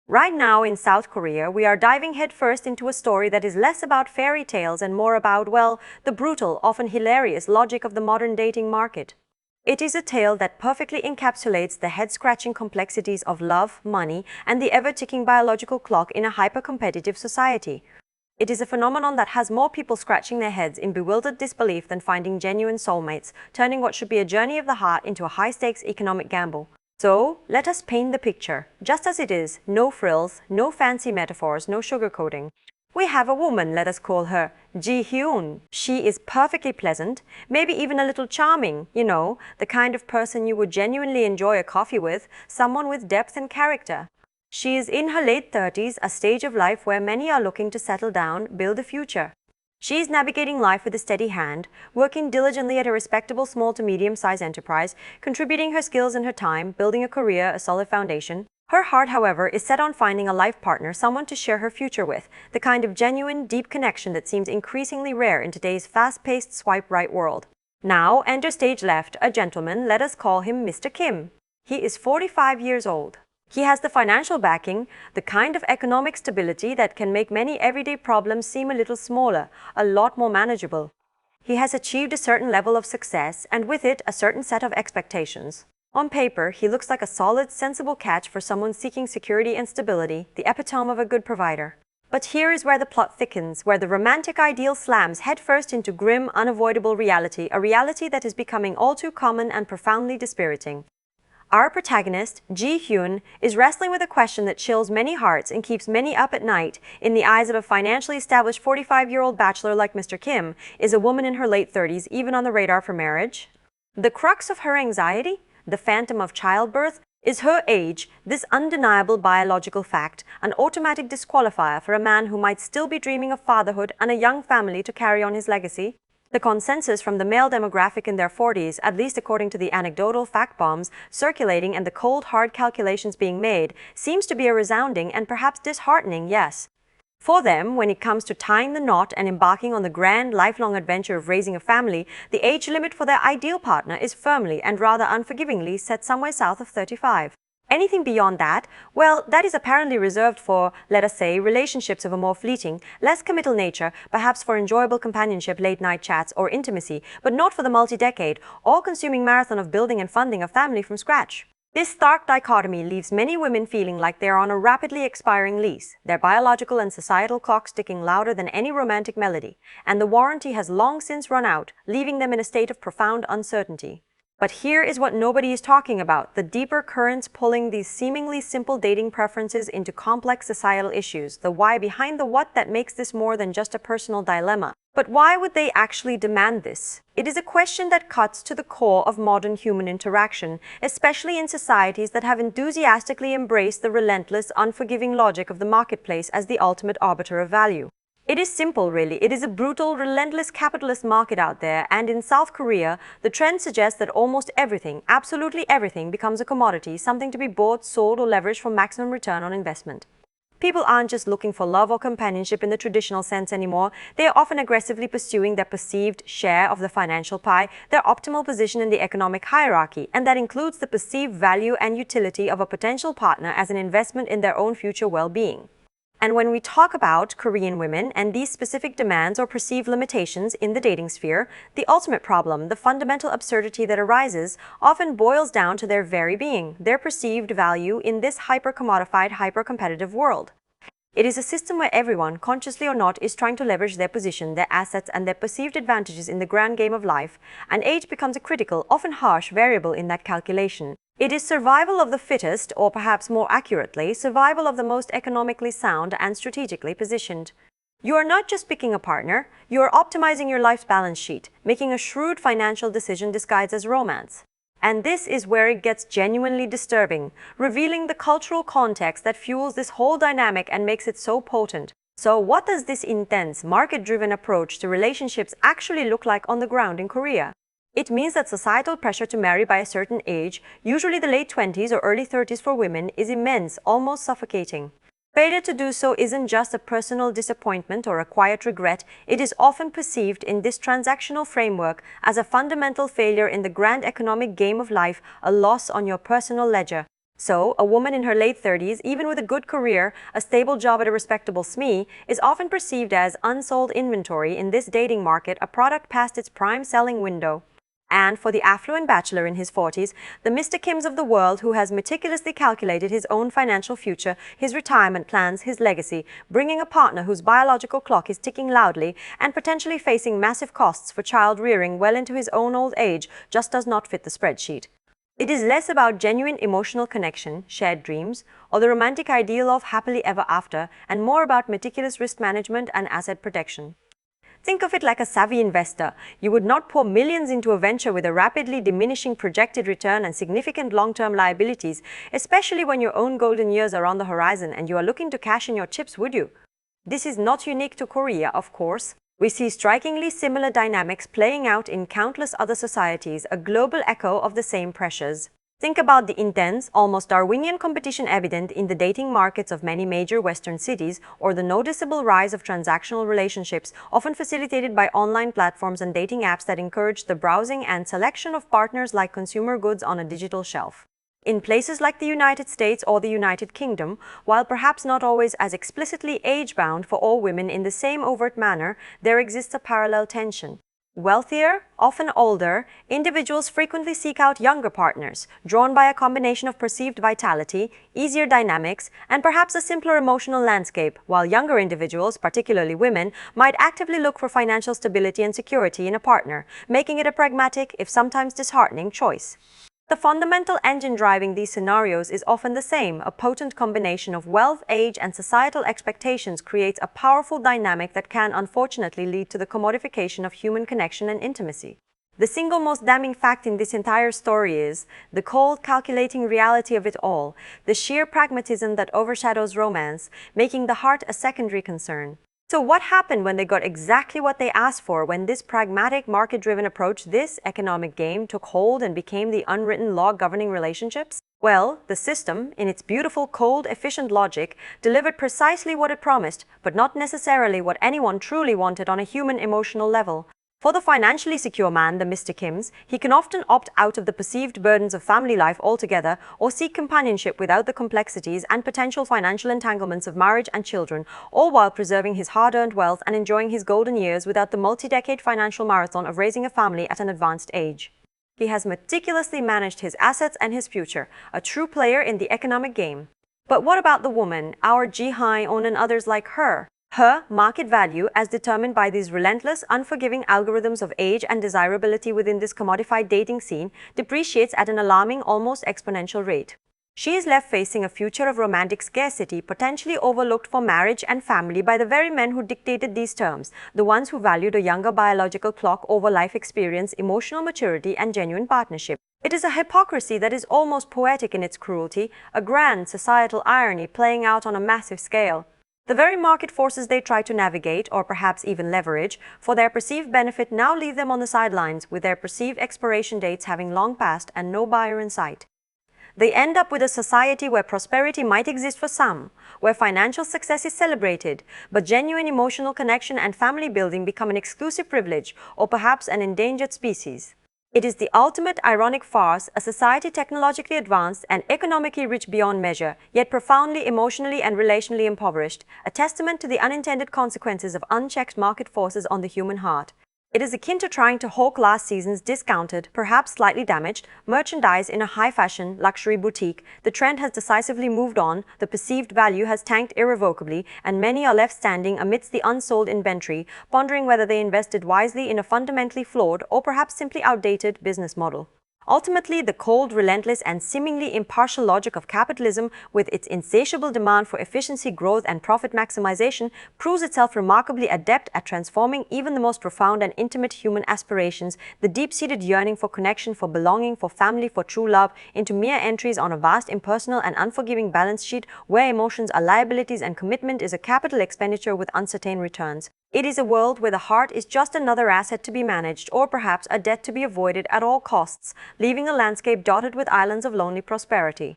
Right now in South Korea, we are diving headfirst into a story that is less about fairy tales and more about, well, the brutal, often hilarious logic of the modern dating market. It is a tale that perfectly encapsulates the head-scratching complexities of love, money, and the ever-ticking biological clock in a hyper-competitive society. It is a phenomenon that has more people scratching their heads in bewildered disbelief than finding genuine soulmates, turning what should be a journey of the heart into a high-stakes economic gamble. So, let us paint the picture, just as it is, no frills, no fancy metaphors, no sugarcoating. We have a woman, let us call her Ji-hyun. She is perfectly pleasant, maybe even a little charming, the kind of person you would genuinely enjoy a coffee with, someone with depth and character. She is in her late 30s, a stage of life where many are looking to settle down, build a future. She is navigating life with a steady hand, working diligently at a respectable small to medium-sized enterprise, contributing her skills and her time, building a career, a solid foundation. Her heart, however, is set on finding a life partner, someone to share her future with, the kind of genuine, deep connection that seems increasingly rare in today's fast-paced swipe-right world. Now, enter stage left, a gentleman, let us call him Mr. Kim. He is 45 years old. He has the financial backing, the kind of economic stability that can make many everyday problems seem a little smaller, a lot more manageable. He has achieved a certain level of success, and with it, a certain set of expectations. On paper, he looks like a solid, sensible catch for someone seeking security and stability, the epitome of a good provider. But here is where the plot thickens, where the romantic ideal slams headfirst into grim, unavoidable reality, a reality that is becoming all too common and profoundly dispiriting. Our protagonist, Ji-hyun, is wrestling with a question that chills many hearts and keeps many up at night. In the eyes of a financially established 45-year-old bachelor like Mr. Kim, is a woman in her late 30s even on the radar for marriage? The crux of her anxiety, the phantom of childbirth, is her age, this undeniable biological fact, an automatic disqualifier for a man who might still be dreaming of fatherhood and a young family to carry on his legacy. The consensus from the male demographic in their 40s, at least according to the anecdotal fact bombs circulating and the cold, hard calculations being made, seems to be a resounding and perhaps disheartening yes. For them, when it comes to tying the knot and embarking on the grand, lifelong adventure of raising a family, the age limit for their ideal partner is firmly and rather unforgivingly set somewhere south of 35. Anything beyond that, well, that is apparently reserved for, let us say, relationships of a more fleeting, less committal nature, perhaps for enjoyable companionship, late-night chats, or intimacy, but not for the multi-decade, all-consuming marathon of building and funding a family from scratch. This stark dichotomy leaves many women feeling like they are on a rapidly expiring lease, their biological and societal clocks ticking louder than any romantic melody, and the warranty has long since run out, leaving them in a state of profound uncertainty. But here is what nobody is talking about, the deeper currents pulling these seemingly simple dating preferences into complex societal issues, the why behind the what that makes this more than just a personal dilemma. But why would they actually demand this? It is a question that cuts to the core of modern human interaction, especially in societies that have enthusiastically embraced the relentless, unforgiving logic of the marketplace as the ultimate arbiter of value. It is simple, really. It is a brutal, relentless capitalist market out there, and in South Korea, the trend suggests that almost everything, absolutely everything, becomes a commodity, something to be bought, sold, or leveraged for maximum return on investment. People aren't just looking for love or companionship in the traditional sense anymore. They are often aggressively pursuing their perceived share of the financial pie, their optimal position in the economic hierarchy, and that includes the perceived value and utility of a potential partner as an investment in their own future well-being. And when we talk about Korean women and these specific demands or perceived limitations in the dating sphere, the ultimate problem, the fundamental absurdity that arises, often boils down to their very being, their perceived value in this hyper-commodified, hyper-competitive world. It is a system where everyone, consciously or not, is trying to leverage their position, their assets, and their perceived advantages in the grand game of life, and age becomes a critical, often harsh, variable in that calculation. It is survival of the fittest, or perhaps more accurately, survival of the most economically sound and strategically positioned. You are not just picking a partner, you are optimizing your life's balance sheet, making a shrewd financial decision disguised as romance. And this is where it gets genuinely disturbing, revealing the cultural context that fuels this whole dynamic and makes it so potent. So what does this intense, market-driven approach to relationships actually look like on the ground in Korea? It means that societal pressure to marry by a certain age, usually the late 20s or early 30s for women, is immense, almost suffocating. Failure to do so isn't just a personal disappointment or a quiet regret, it is often perceived in this transactional framework as a fundamental failure in the grand economic game of life, a loss on your personal ledger. So, a woman in her late 30s, even with a good career, a stable job at a respectable SME, is often perceived as unsold inventory in this dating market, a product past its prime selling window. And for the affluent bachelor in his 40s, the Mr. Kims of the world who has meticulously calculated his own financial future, his retirement plans, his legacy, bringing a partner whose biological clock is ticking loudly and potentially facing massive costs for child rearing well into his own old age, just does not fit the spreadsheet. It is less about genuine emotional connection, shared dreams, or the romantic ideal of happily ever after, and more about meticulous risk management and asset protection. Think of it like a savvy investor. You would not pour millions into a venture with a rapidly diminishing projected return and significant long-term liabilities, especially when your own golden years are on the horizon and you are looking to cash in your chips, would you? This is not unique to Korea, of course. We see strikingly similar dynamics playing out in countless other societies, a global echo of the same pressures. Think about the intense, almost Darwinian competition evident in the dating markets of many major Western cities, or the noticeable rise of transactional relationships, often facilitated by online platforms and dating apps that encourage the browsing and selection of partners like consumer goods on a digital shelf. In places like the United States or the United Kingdom, while perhaps not always as explicitly age-bound for all women in the same overt manner, there exists a parallel tension. Wealthier, often older, individuals frequently seek out younger partners, drawn by a combination of perceived vitality, easier dynamics, and perhaps a simpler emotional landscape, while younger individuals, particularly women, might actively look for financial stability and security in a partner, making it a pragmatic, if sometimes disheartening, choice. The fundamental engine driving these scenarios is often the same. A potent combination of wealth, age, and societal expectations creates a powerful dynamic that can unfortunately lead to the commodification of human connection and intimacy. The single most damning fact in this entire story is the cold, calculating reality of it all, the sheer pragmatism that overshadows romance, making the heart a secondary concern. So what happened when they got exactly what they asked for, when this pragmatic, market-driven approach, this economic game, took hold and became the unwritten law governing relationships? Well, the system, in its beautiful, cold, efficient logic, delivered precisely what it promised, but not necessarily what anyone truly wanted on a human emotional level. For the financially secure man, the Mr. Kims, he can often opt out of the perceived burdens of family life altogether or seek companionship without the complexities and potential financial entanglements of marriage and children, all while preserving his hard-earned wealth and enjoying his golden years without the multi-decade financial marathon of raising a family at an advanced age. He has meticulously managed his assets and his future, a true player in the economic game. But what about the woman, our Ji-hyun and others like her? Her market value, as determined by these relentless, unforgiving algorithms of age and desirability within this commodified dating scene, depreciates at an alarming, almost exponential rate. She is left facing a future of romantic scarcity, potentially overlooked for marriage and family by the very men who dictated these terms, the ones who valued a younger biological clock over life experience, emotional maturity, and genuine partnership. It is a hypocrisy that is almost poetic in its cruelty, a grand societal irony playing out on a massive scale. The very market forces they try to navigate, or perhaps even leverage, for their perceived benefit now leave them on the sidelines, with their perceived expiration dates having long passed and no buyer in sight. They end up with a society where prosperity might exist for some, where financial success is celebrated, but genuine emotional connection and family building become an exclusive privilege, or perhaps an endangered species. It is the ultimate ironic farce, a society technologically advanced and economically rich beyond measure, yet profoundly emotionally and relationally impoverished, a testament to the unintended consequences of unchecked market forces on the human heart. It is akin to trying to hawk last season's discounted, perhaps slightly damaged, merchandise in a high-fashion, luxury boutique. The trend has decisively moved on, the perceived value has tanked irrevocably, and many are left standing amidst the unsold inventory, pondering whether they invested wisely in a fundamentally flawed or perhaps simply outdated business model. Ultimately, the cold, relentless, and seemingly impartial logic of capitalism, with its insatiable demand for efficiency, growth, and profit maximization, proves itself remarkably adept at transforming even the most profound and intimate human aspirations, the deep-seated yearning for connection, for belonging, for family, for true love, into mere entries on a vast, impersonal, and unforgiving balance sheet where emotions are liabilities and commitment is a capital expenditure with uncertain returns. It is a world where the heart is just another asset to be managed, or perhaps a debt to be avoided at all costs, leaving a landscape dotted with islands of lonely prosperity.